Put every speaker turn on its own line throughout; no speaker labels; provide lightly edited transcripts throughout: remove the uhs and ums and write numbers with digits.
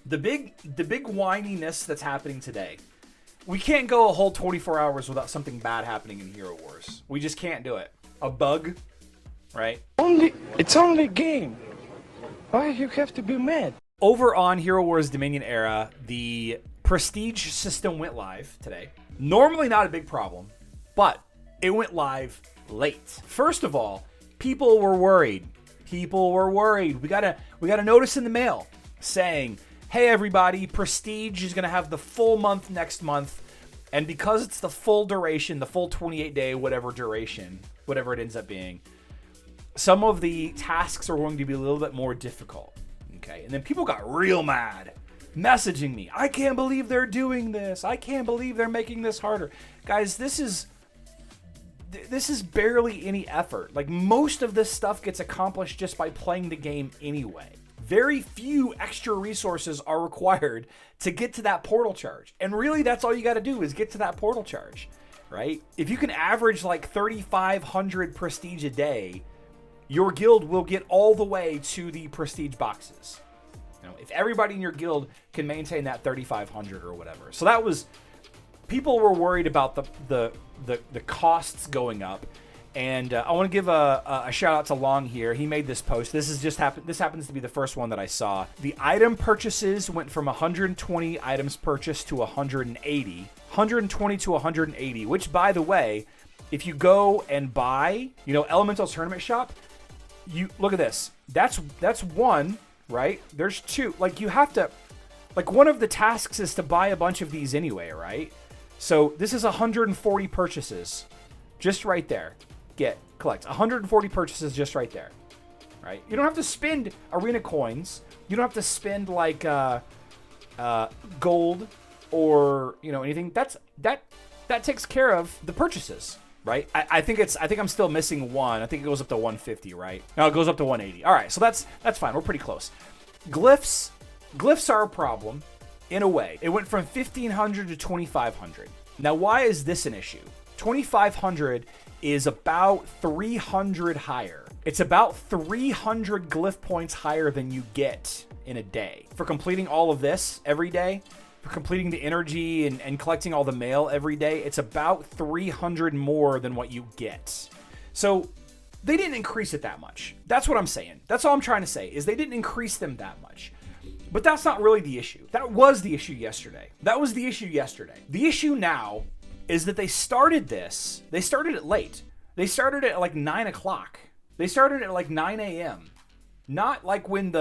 The big whininess that's happening today. We can't go a whole 24 hours without something bad happening in Hero Wars. We just can't do it. A bug, right?
It's only a game. Why you have to be mad?
Over on Hero Wars Dominion Era, the Prestige system went live today. Normally not a big problem, but it went live late. First of all, people were worried. We got a notice in the mail saying, hey everybody, Prestige is going to have the full month next month. And because it's the full duration, the full 28-day, whatever duration, whatever it ends up being, some of the tasks are going to be a little bit more difficult. Okay. And then people got real mad, messaging me. I can't believe they're doing this. I can't believe they're making this harder. Guys, this is barely any effort. Like, most of this stuff gets accomplished just by playing the game anyway. Very few extra resources are required to get to that portal charge. And really, that's all you got to do is get to that portal charge, right? If you can average like 3,500 prestige a day, your guild will get all the way to the prestige boxes. You know, if everybody in your guild can maintain that 3,500 or whatever. So that was, people were worried about the costs going up. And I want to give a shout out to Long here. He made this post. This happens to be the first one that I saw. The item purchases went from 120 items purchased to 120 to 180, which, by the way, if you go and buy, Elemental Tournament Shop, you look at this. That's one, right? There's two. Like, you have to, like, one of the tasks is to buy a bunch of these anyway, right? So this is 140 purchases just right there. Collect 140 purchases just right there, right? You don't have to spend arena coins. You don't have to spend like gold or anything. That takes care of the purchases, right? I think I'm still missing one. I think it goes up to 150, right? No, it goes up to 180. All right, so that's fine. We're pretty close. Glyphs are a problem in a way. It went from 1,500 to 2,500. Now, why is this an issue? 2,500 is about 300 higher. It's about 300 glyph points higher than you get in a day. For completing all of this every day, for completing the energy and collecting all the mail every day, it's about 300 more than what you get. So they didn't increase it that much. That's what I'm saying. That's all I'm trying to say, is they didn't increase them that much. But that's not really the issue. That was the issue yesterday. The issue now is that they started it late. They started it at like 9 o'clock. They started at like 9 a.m. Not like when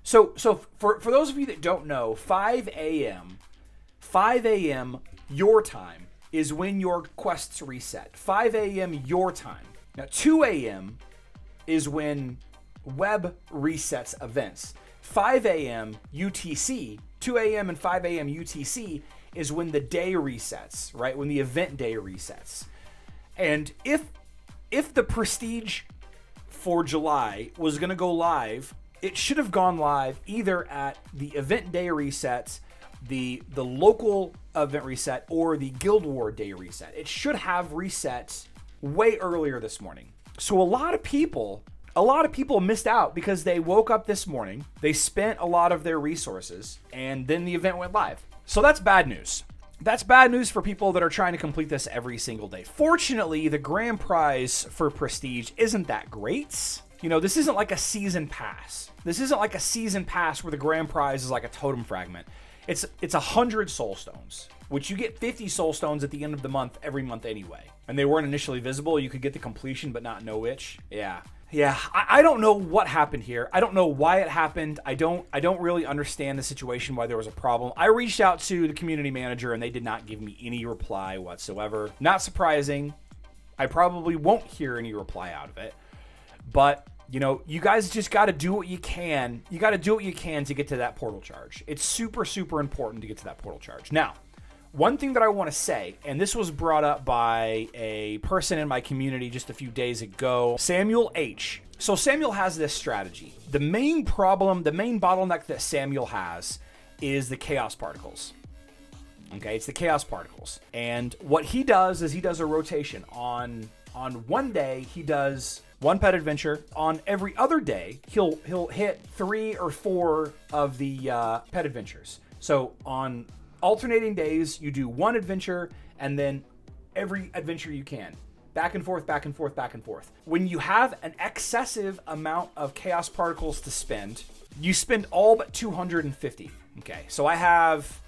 so for those of you that don't know, 5 a.m. your time is when your quests reset. 5 a.m. your time. Now 2 a.m. is when web resets events. 5 a.m. UTC, 2 a.m. and 5 a.m. UTC is when the day resets, right? When the event day resets. And if the Prestige for July was going to go live, it should have gone live either at the event day resets, the local event reset, or the Guild War day reset. It should have reset way earlier this morning. So a lot of people missed out because they woke up this morning, they spent a lot of their resources, and then the event went live. So that's bad news. That's bad news for people that are trying to complete this every single day. Fortunately, the grand prize for Prestige isn't that great. This isn't like a season pass. This isn't like a season pass where the grand prize is like a totem fragment. It's 100 soul stones, which you get 50 soul stones at the end of the month every month anyway. And they weren't initially visible. You could get the completion but not know which. Yeah, I don't know what happened here. I don't know why it happened. I don't really understand the situation, why there was a problem. I reached out to the community manager and they did not give me any reply whatsoever. Not surprising. I probably won't hear any reply out of it. But, you guys just got to do what you can. You got to do what you can to get to that portal charge. It's super, super important to get to that portal charge. Now, one thing that I want to say, and this was brought up by a person in my community just a few days ago, Samuel H. So Samuel has this strategy. The main bottleneck that Samuel has is the chaos particles. Okay, it's the chaos particles. And what he does is he does a rotation on On one day, he does one pet adventure. On every other day, he'll hit 3 or 4 of the pet adventures. So on alternating days, you do one adventure, and then every adventure you can. Back and forth, back and forth, back and forth. When you have an excessive amount of chaos particles to spend, you spend all but 250. Okay, so I have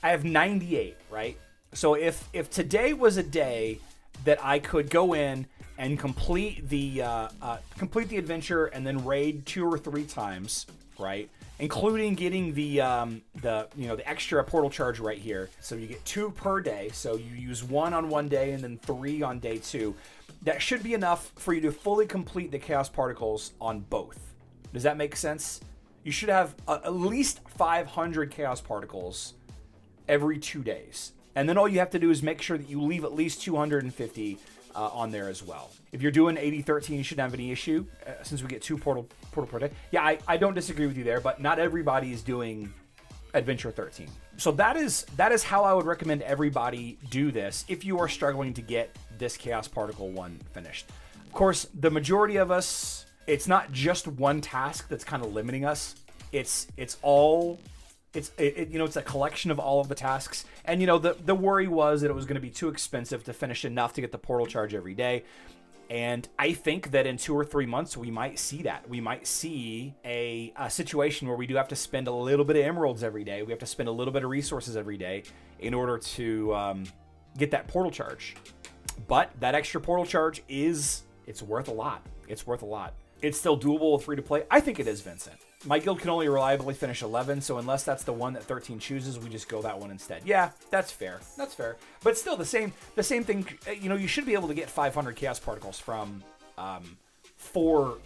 98, right? So if today was a day that I could go in and complete the adventure and then raid 2 or 3 times, right? Including getting the extra portal charge right here. So you get 2 per day. So you use 1 on one day and then 3 on day 2. That should be enough for you to fully complete the chaos particles on both. Does that make sense? You should have at least 500 chaos particles every 2 days. And then all you have to do is make sure that you leave at least 250 on there as well. If you're doing 80-13, you shouldn't have any issue since we get 2 portal per day. Yeah, I don't disagree with you there, but not everybody is doing Adventure 13. So that is how I would recommend everybody do this if you are struggling to get this Chaos Particle 1 finished. Of course, the majority of us, it's not just one task that's kind of limiting us. It's a collection of all of the tasks. And, the worry was that it was going to be too expensive to finish enough to get the portal charge every day. And I think that in 2 or 3 months, we might see that. We might see a situation where we do have to spend a little bit of emeralds every day. We have to spend a little bit of resources every day in order to get that portal charge. But that extra portal charge it's worth a lot. It's worth a lot. It's still doable with free to play. I think it is, Vincent. My guild can only reliably finish 11, so unless that's the one that 13 chooses, we just go that one instead. Yeah, that's fair. That's fair. But still, the same thing. You should be able to get 500 chaos particles from 4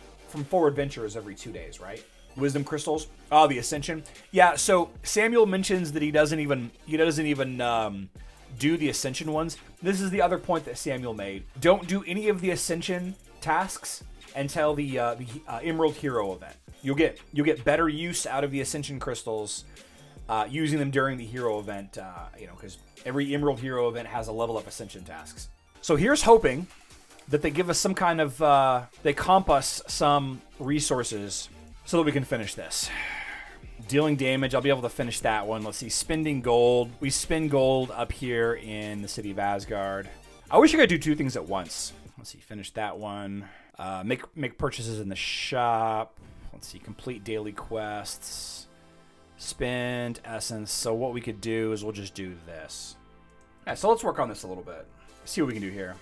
adventures every 2 days, right? Wisdom crystals. Oh, the ascension. Yeah. So Samuel mentions that he doesn't even do the ascension ones. This is the other point that Samuel made. Don't do any of the ascension tasks until the Emerald Hero event. You'll get better use out of the Ascension Crystals using them during the Hero event, because every Emerald Hero event has a level up Ascension tasks. So here's hoping that they give us some kind of, they comp us some resources so that we can finish this. Dealing damage, I'll be able to finish that one. Let's see, spending gold. We spend gold up here in the city of Asgard. I wish I could do 2 things at once. Let's see, finish that one. Make purchases in the shop. Let's see, complete daily quests, spend essence. So what we could do is we'll just do this. Yeah, so let's work on this a little bit. See what we can do here.